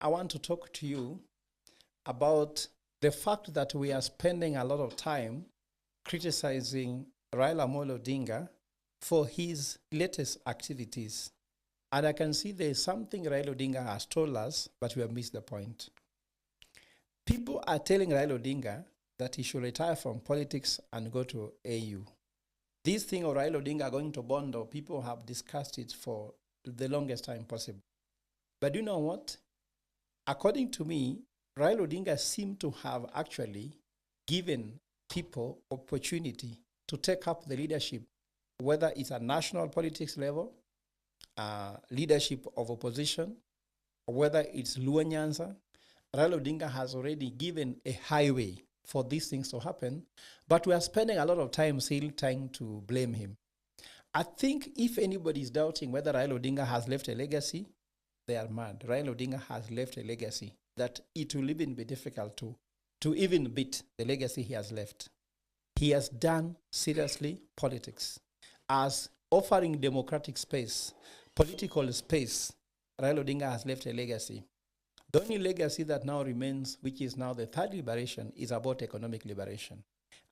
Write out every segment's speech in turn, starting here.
I want to talk to you about the fact that we are spending a lot of time criticizing Raila Amolo Odinga for his latest activities. And I can see there is something Raila Odinga has told us, but we have missed the point. People are telling Raila Odinga that he should retire from politics and go to AU. This thing of Raila Odinga going to Bondo, people have discussed it for the longest time possible. But you know what? According to me, Raila Odinga seemed to have actually given people opportunity to take up the leadership, whether it's at national politics level, leadership of opposition, or whether it's Luo Nyanza. Raila Odinga has already given a highway for these things to happen, but we are spending a lot of time still trying to blame him. I think if anybody is doubting whether Raila Odinga has left a legacy, they are mad. Raila Odinga has left a legacy that it will even be difficult to even beat the legacy he has left. He has done seriously politics as offering democratic space, political space. Raila Odinga has left a legacy. The only legacy that now remains, which is now the third liberation, is about economic liberation.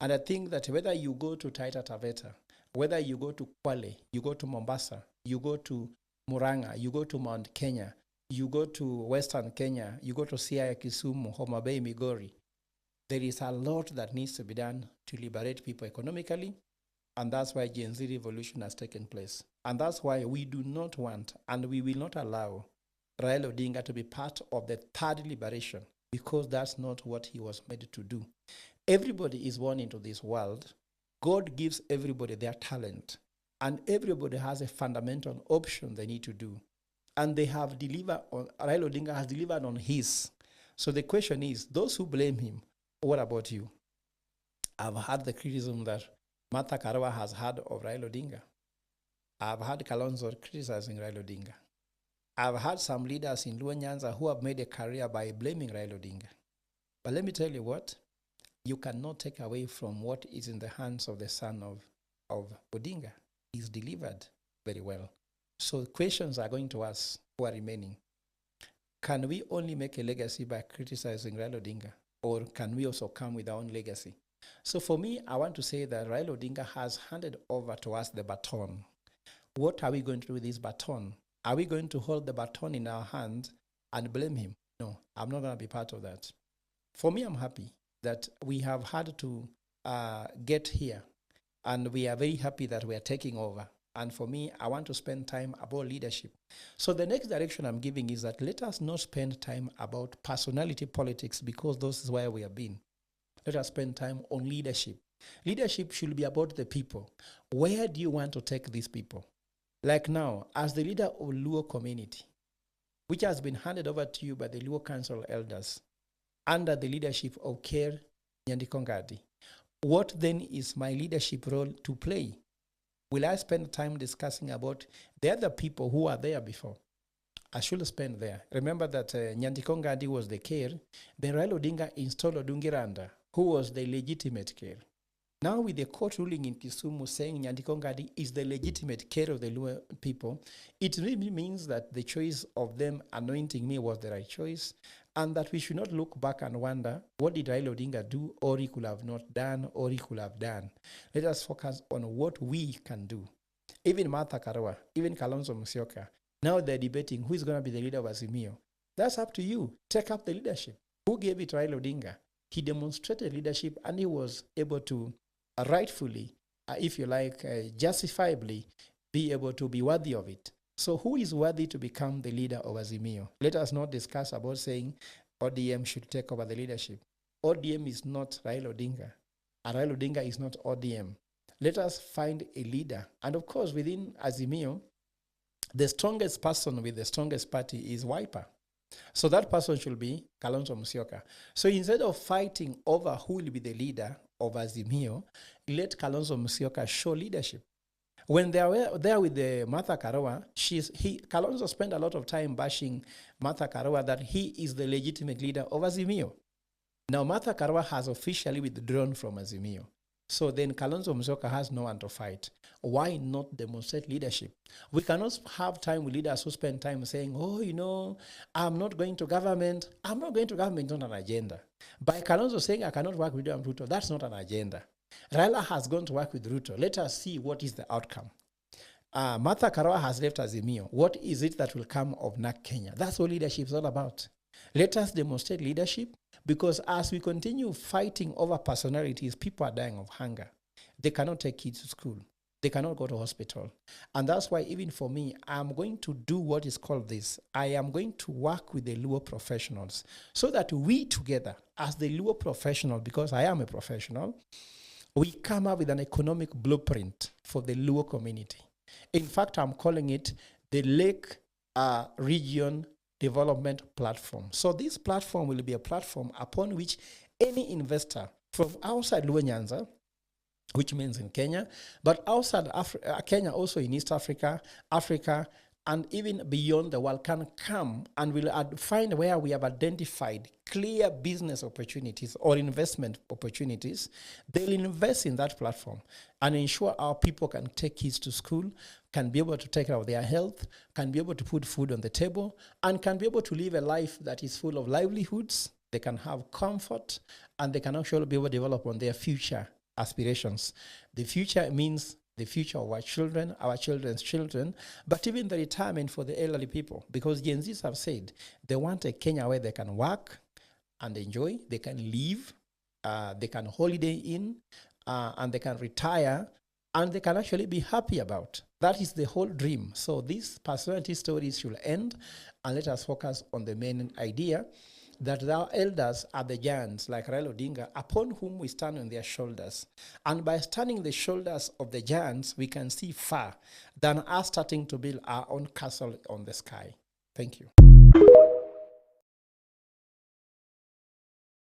And I think that whether you go to Taita Taveta, whether you go to Kwale, you go to Mombasa, you go to Murang'a, you go to Mount Kenya, you go to Western Kenya, you go to Siaya, Kisumu, Homa Bay, Migori, there is a lot that needs to be done to liberate people economically, and that's why Gen Z revolution has taken place. And that's why we do not want, and we will not allow Raila Odinga to be part of the third liberation, because that's not what he was made to do. Everybody is born into this world. God gives everybody their talent, and everybody has a fundamental option they need to do. And they have delivered on, Raila Odinga has delivered on his. So the question is, those who blame him, what about you? I've had the criticism that Martha Karua has had of Raila Odinga. I've had Kalonzo criticizing Raila Odinga. I've had some leaders in Luo Nyanza who have made a career by blaming Raila Odinga. But let me tell you what, you cannot take away from what is in the hands of the son of Odinga. He's delivered very well. So questions are going to us who are remaining. Can we only make a legacy by criticizing Raila Odinga? Or can we also come with our own legacy? So for me, I want to say that Raila Odinga has handed over to us the baton. What are we going to do with this baton? Are we going to hold the baton in our hand and blame him? No, I'm not going to be part of that. For me, I'm happy that we have had to get here, and we are very happy that we are taking over. And for me, I want to spend time about leadership. So the next direction I'm giving is that let us not spend time about personality politics, because this is where we have been. Let us spend time on leadership. Leadership should be about the people. Where do you want to take these people? Like now, as the leader of Luo community, which has been handed over to you by the Luo Council elders, under the leadership of Ker Nyandikongadi, what then is my leadership role to play? Will I spend time discussing about the other people who are there before? I should spend there. Remember that Nyandikongadi was the Ker, then Raila Odinga installed Odungiranda, who was the legitimate Ker. Now with the court ruling in Kisumu saying Nyandikongadi is the legitimate Ker of the Luo people, it really means that the choice of them anointing me was the right choice, and that we should not look back and wonder, what did Raila Odinga do, or he could have not done, or he could have done. Let us focus on what we can do. Even Martha Karua, even Kalonzo Musyoka, now they're debating who is going to be the leader of Azimio. That's up to you. Take up the leadership. Who gave it to Raila Odinga? He demonstrated leadership, and he was able to rightfully, if you like, justifiably be able to be worthy of it. So who is worthy to become the leader of Azimio? Let us not discuss about saying ODM should take over the leadership. ODM is not Raila Odinga, and Raila Odinga is not ODM. Let us find a leader. And of course, within Azimio, the strongest person with the strongest party is Wiper. So that person should be Kalonzo Musyoka. So instead of fighting over who will be the leader of Azimio, let Kalonzo Musyoka show leadership. When they were there with the Martha Karua, Kalonzo spent a lot of time bashing Martha Karua that he is the legitimate leader of Azimio. Now Martha Karua has officially withdrawn from Azimio. So then Kalonzo Musyoka has no one to fight. Why not demonstrate leadership? We cannot have time with leaders who spend time saying, oh, I'm not going to government. I'm not going to government, not an agenda. By Kalonzo saying, I cannot work with Ruto, that's not an agenda. Raila has gone to work with Ruto. Let us see what is the outcome. Martha Karua has left Azimio. What is it that will come of NARC Kenya? That's what leadership is all about. Let us demonstrate leadership, because as we continue fighting over personalities, people are dying of hunger. They cannot take kids to school. They cannot go to hospital. And that's why even for me, I'm going to do what is called this. I am going to work with the Luo professionals so that we together, as the Luo professional, because I am a professional, we come up with an economic blueprint for the Luo community. In fact, I'm calling it the Lake Region Development Platform. So this platform will be a platform upon which any investor from outside Luo Nyanza, which means in Kenya, but outside Kenya, also in East Africa, Africa, and even beyond the world, can come and will find where we have identified clear business opportunities or investment opportunities. They'll invest in that platform and ensure our people can take kids to school, can be able to take care of their health, can be able to put food on the table, and can be able to live a life that is full of livelihoods. They can have comfort, and they can actually be able to develop on their future aspirations. The future means the future of our children, our children's children, but even the retirement for the elderly people, because Gen Zs have said they want a Kenya where they can work and enjoy, they can live, they can holiday in, and they can retire, and they can actually be happy about. That is the whole dream. So these personality stories should end, and let us focus on the main idea that our elders are the giants like Raila Odinga, upon whom we stand on their shoulders. And by standing the shoulders of the giants, we can see far than us starting to build our own castle on the sky. Thank you.